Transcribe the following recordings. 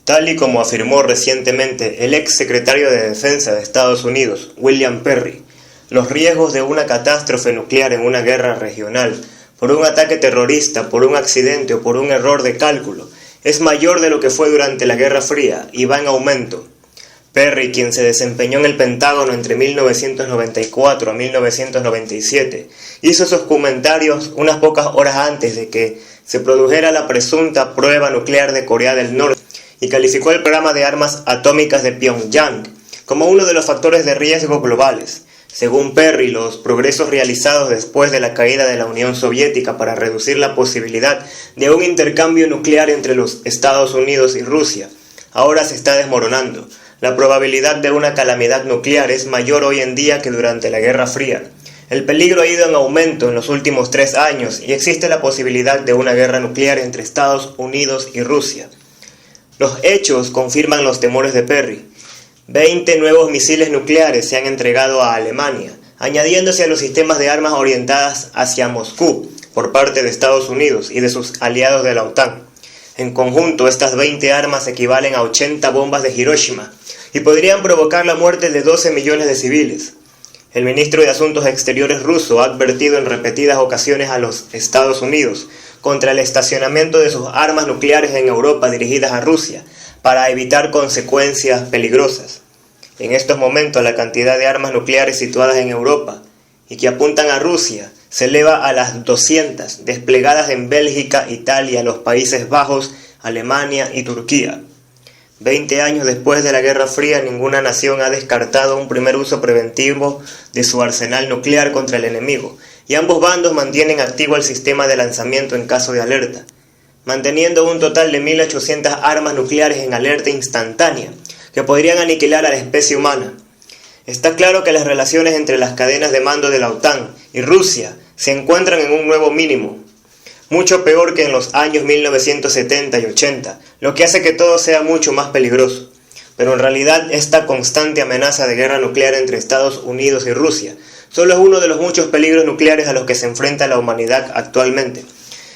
Tal y como afirmó recientemente el ex secretario de Defensa de Estados Unidos, William Perry, los riesgos de una catástrofe nuclear en una guerra regional, por un ataque terrorista, por un accidente o por un error de cálculo, es mayor de lo que fue durante la Guerra Fría y va en aumento. Perry, quien se desempeñó en el Pentágono entre 1994 a 1997, hizo esos comentarios unas pocas horas antes de que se produjera la presunta prueba nuclear de Corea del Norte y calificó el programa de armas atómicas de Pyongyang como uno de los factores de riesgo globales. Según Perry, los progresos realizados después de la caída de la Unión Soviética para reducir la posibilidad de un intercambio nuclear entre los Estados Unidos y Rusia ahora se está desmoronando. La probabilidad de una calamidad nuclear es mayor hoy en día que durante la Guerra Fría. El peligro ha ido en aumento en los últimos 3 años y existe la posibilidad de una guerra nuclear entre Estados Unidos y Rusia. Los hechos confirman los temores de Perry. 20 nuevos misiles nucleares se han entregado a Alemania, añadiéndose a los sistemas de armas orientadas hacia Moscú por parte de Estados Unidos y de sus aliados de la OTAN. En conjunto, estas 20 armas equivalen a 80 bombas de Hiroshima y podrían provocar la muerte de 12 millones de civiles. El ministro de Asuntos Exteriores ruso ha advertido en repetidas ocasiones a los Estados Unidos contra el estacionamiento de sus armas nucleares en Europa dirigidas a Rusia para evitar consecuencias peligrosas. En estos momentos, la cantidad de armas nucleares situadas en Europa y que apuntan a Rusia se eleva a las 200, desplegadas en Bélgica, Italia, los Países Bajos, Alemania y Turquía. 20 años después de la Guerra Fría, ninguna nación ha descartado un primer uso preventivo de su arsenal nuclear contra el enemigo, y ambos bandos mantienen activo el sistema de lanzamiento en caso de alerta, manteniendo un total de 1.800 armas nucleares en alerta instantánea, que podrían aniquilar a la especie humana. Está claro que las relaciones entre las cadenas de mando de la OTAN y Rusia se encuentran en un nuevo mínimo, mucho peor que en los años 1970 y 80, lo que hace que todo sea mucho más peligroso. Pero en realidad esta constante amenaza de guerra nuclear entre Estados Unidos y Rusia solo es uno de los muchos peligros nucleares a los que se enfrenta la humanidad actualmente.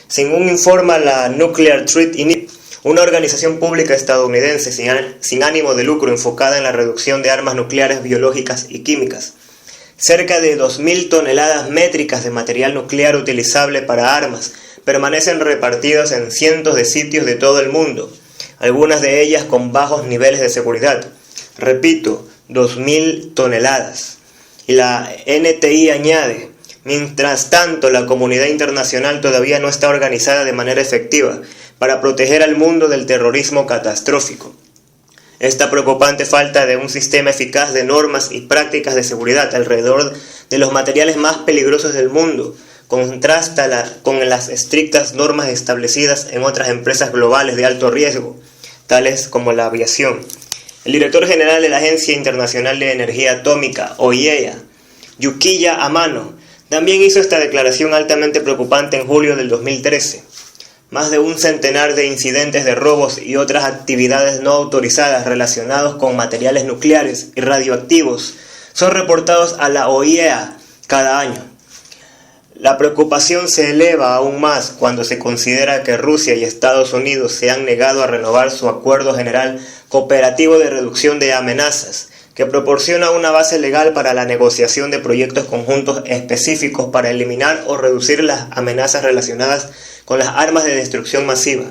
Según informa la Nuclear Threat Initiative, una organización pública estadounidense sin ánimo de lucro enfocada en la reducción de armas nucleares biológicas y químicas, cerca de 2.000 toneladas métricas de material nuclear utilizable para armas permanecen repartidas en cientos de sitios de todo el mundo, algunas de ellas con bajos niveles de seguridad. Repito, 2.000 toneladas. Y la NTI añade: mientras tanto, la comunidad internacional todavía no está organizada de manera efectiva para proteger al mundo del terrorismo catastrófico. Esta preocupante falta de un sistema eficaz de normas y prácticas de seguridad alrededor de los materiales más peligrosos del mundo contrasta con las estrictas normas establecidas en otras empresas globales de alto riesgo, tales como la aviación. El director general de la Agencia Internacional de Energía Atómica, o IAEA, Yukiya Amano, también hizo esta declaración altamente preocupante en julio del 2013. Más de un centenar de incidentes de robos y otras actividades no autorizadas relacionados con materiales nucleares y radioactivos son reportados a la OIEA cada año. La preocupación se eleva aún más cuando se considera que Rusia y Estados Unidos se han negado a renovar su Acuerdo General Cooperativo de Reducción de Amenazas, que proporciona una base legal para la negociación de proyectos conjuntos específicos para eliminar o reducir las amenazas relacionadas con las armas de destrucción masiva.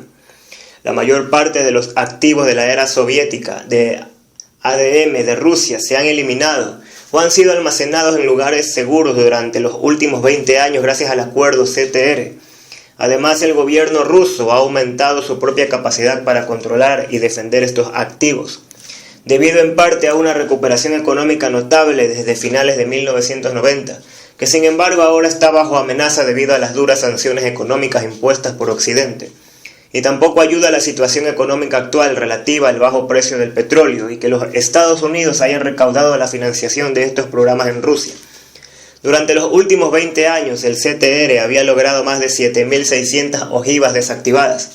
La mayor parte de los activos de la era soviética de ADM de Rusia se han eliminado o han sido almacenados en lugares seguros durante los últimos 20 años gracias al acuerdo CTR. Además, el gobierno ruso ha aumentado su propia capacidad para controlar y defender estos activos, debido en parte a una recuperación económica notable desde finales de 1990, que sin embargo ahora está bajo amenaza debido a las duras sanciones económicas impuestas por Occidente. Y tampoco ayuda a la situación económica actual relativa al bajo precio del petróleo y que los Estados Unidos hayan recaudado la financiación de estos programas en Rusia. Durante los últimos 20 años, el CTR había logrado más de 7.600 ojivas desactivadas,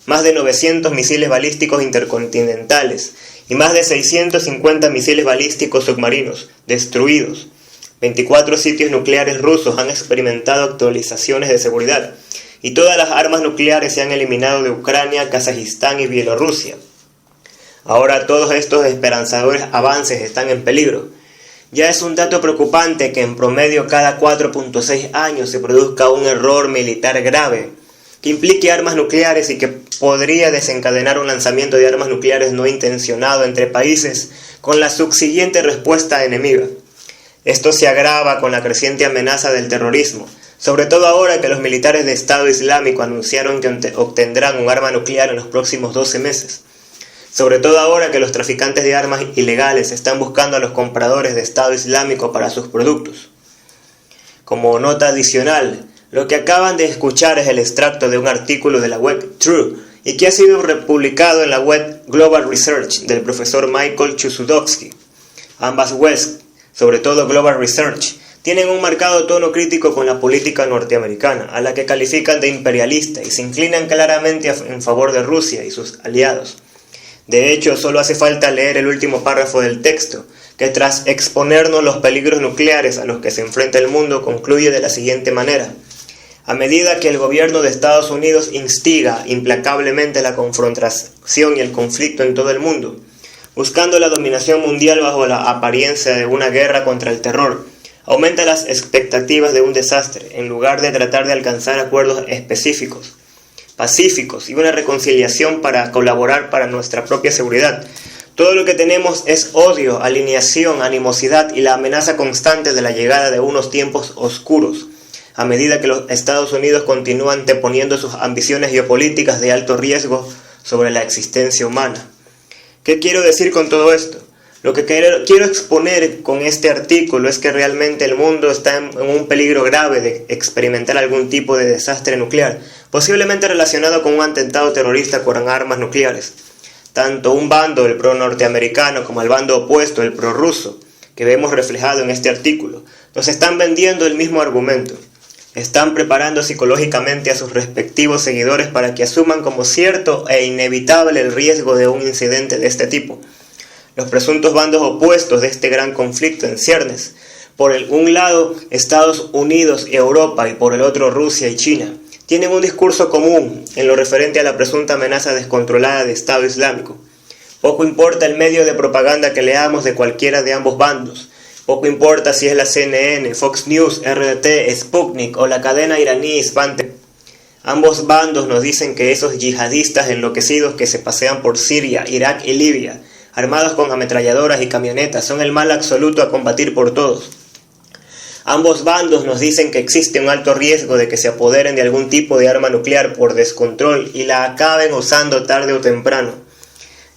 más de 900 misiles balísticos intercontinentales y más de 650 misiles balísticos submarinos destruidos. 24 sitios nucleares rusos han experimentado actualizaciones de seguridad y todas las armas nucleares se han eliminado de Ucrania, Kazajistán y Bielorrusia. Ahora todos estos esperanzadores avances están en peligro. Ya es un dato preocupante que en promedio cada 4.6 años se produzca un error militar grave que implique armas nucleares y que podría desencadenar un lanzamiento de armas nucleares no intencionado entre países con la subsiguiente respuesta enemiga. Esto se agrava con la creciente amenaza del terrorismo, sobre todo ahora que los militares de Estado Islámico anunciaron que obtendrán un arma nuclear en los próximos 12 meses. Sobre todo ahora que los traficantes de armas ilegales están buscando a los compradores de Estado Islámico para sus productos. Como nota adicional, lo que acaban de escuchar es el extracto de un artículo de la web True y que ha sido republicado en la web Global Research del profesor Michael Chusudowski. Ambas webs, sobre todo Global Research, tienen un marcado tono crítico con la política norteamericana, a la que califican de imperialista y se inclinan claramente en favor de Rusia y sus aliados. De hecho, solo hace falta leer el último párrafo del texto, que tras exponernos los peligros nucleares a los que se enfrenta el mundo, concluye de la siguiente manera. A medida que el gobierno de Estados Unidos instiga implacablemente la confrontación y el conflicto en todo el mundo, buscando la dominación mundial bajo la apariencia de una guerra contra el terror, aumenta las expectativas de un desastre, en lugar de tratar de alcanzar acuerdos específicos, pacíficos y una reconciliación para colaborar para nuestra propia seguridad. Todo lo que tenemos es odio, alineación, animosidad y la amenaza constante de la llegada de unos tiempos oscuros, a medida que los Estados Unidos continúan anteponiendo sus ambiciones geopolíticas de alto riesgo sobre la existencia humana. ¿Qué quiero decir con todo esto? Lo que quiero exponer con este artículo es que realmente el mundo está en un peligro grave de experimentar algún tipo de desastre nuclear, posiblemente relacionado con un atentado terrorista con armas nucleares. Tanto un bando, el pro-norteamericano, como el bando opuesto, el pro-ruso, que vemos reflejado en este artículo, nos están vendiendo el mismo argumento. Están preparando psicológicamente a sus respectivos seguidores para que asuman como cierto e inevitable el riesgo de un incidente de este tipo. Los presuntos bandos opuestos de este gran conflicto en ciernes, por un lado Estados Unidos y Europa y por el otro Rusia y China, tienen un discurso común en lo referente a la presunta amenaza descontrolada de Estado Islámico. Poco importa el medio de propaganda que leamos de cualquiera de ambos bandos. Poco importa si es la CNN, Fox News, RT, Sputnik o la cadena iraní Sputnik. Ambos bandos nos dicen que esos yihadistas enloquecidos que se pasean por Siria, Irak y Libia, armados con ametralladoras y camionetas, son el mal absoluto a combatir por todos. Ambos bandos nos dicen que existe un alto riesgo de que se apoderen de algún tipo de arma nuclear por descontrol y la acaben usando tarde o temprano.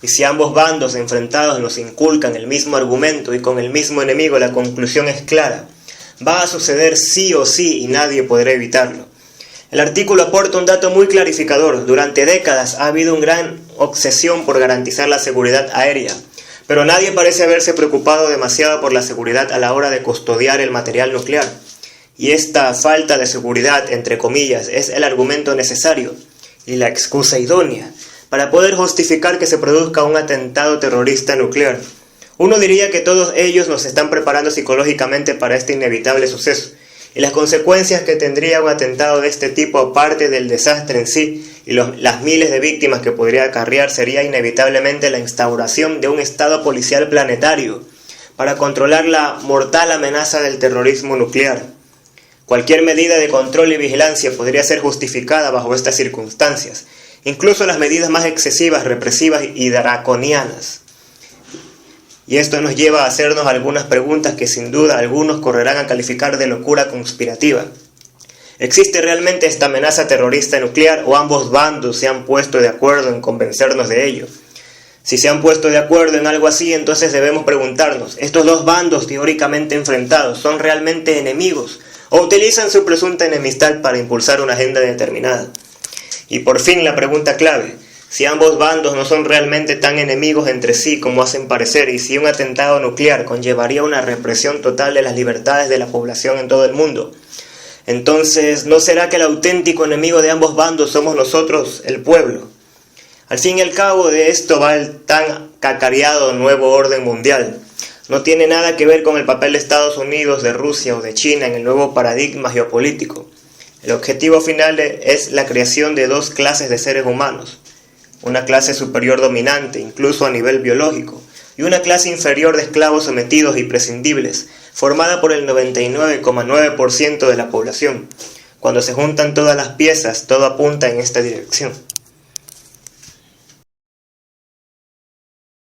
Y si ambos bandos enfrentados nos inculcan el mismo argumento y con el mismo enemigo, la conclusión es clara. Va a suceder sí o sí y nadie podrá evitarlo. El artículo aporta un dato muy clarificador. Durante décadas ha habido una gran obsesión por garantizar la seguridad aérea, pero nadie parece haberse preocupado demasiado por la seguridad a la hora de custodiar el material nuclear. Y esta falta de seguridad, entre comillas, es el argumento necesario y la excusa idónea para poder justificar que se produzca un atentado terrorista nuclear. Uno diría que todos ellos nos están preparando psicológicamente para este inevitable suceso, y las consecuencias que tendría un atentado de este tipo, aparte del desastre en sí y las miles de víctimas que podría acarrear, sería inevitablemente la instauración de un estado policial planetario para controlar la mortal amenaza del terrorismo nuclear. Cualquier medida de control y vigilancia podría ser justificada bajo estas circunstancias, incluso las medidas más excesivas, represivas y draconianas. Y esto nos lleva a hacernos algunas preguntas que sin duda algunos correrán a calificar de locura conspirativa. ¿Existe realmente esta amenaza terrorista nuclear o ambos bandos se han puesto de acuerdo en convencernos de ello? Si se han puesto de acuerdo en algo así, entonces debemos preguntarnos, ¿estos dos bandos teóricamente enfrentados son realmente enemigos o utilizan su presunta enemistad para impulsar una agenda determinada? Y por fin la pregunta clave, si ambos bandos no son realmente tan enemigos entre sí como hacen parecer, y si un atentado nuclear conllevaría una represión total de las libertades de la población en todo el mundo, entonces ¿no será que el auténtico enemigo de ambos bandos somos nosotros, el pueblo? Al fin y al cabo de esto va el tan cacareado nuevo orden mundial. No tiene nada que ver con el papel de Estados Unidos, de Rusia o de China en el nuevo paradigma geopolítico. El objetivo final es la creación de dos clases de seres humanos, una clase superior dominante, incluso a nivel biológico, y una clase inferior de esclavos sometidos y prescindibles, formada por el 99,9% de la población. Cuando se juntan todas las piezas, todo apunta en esta dirección.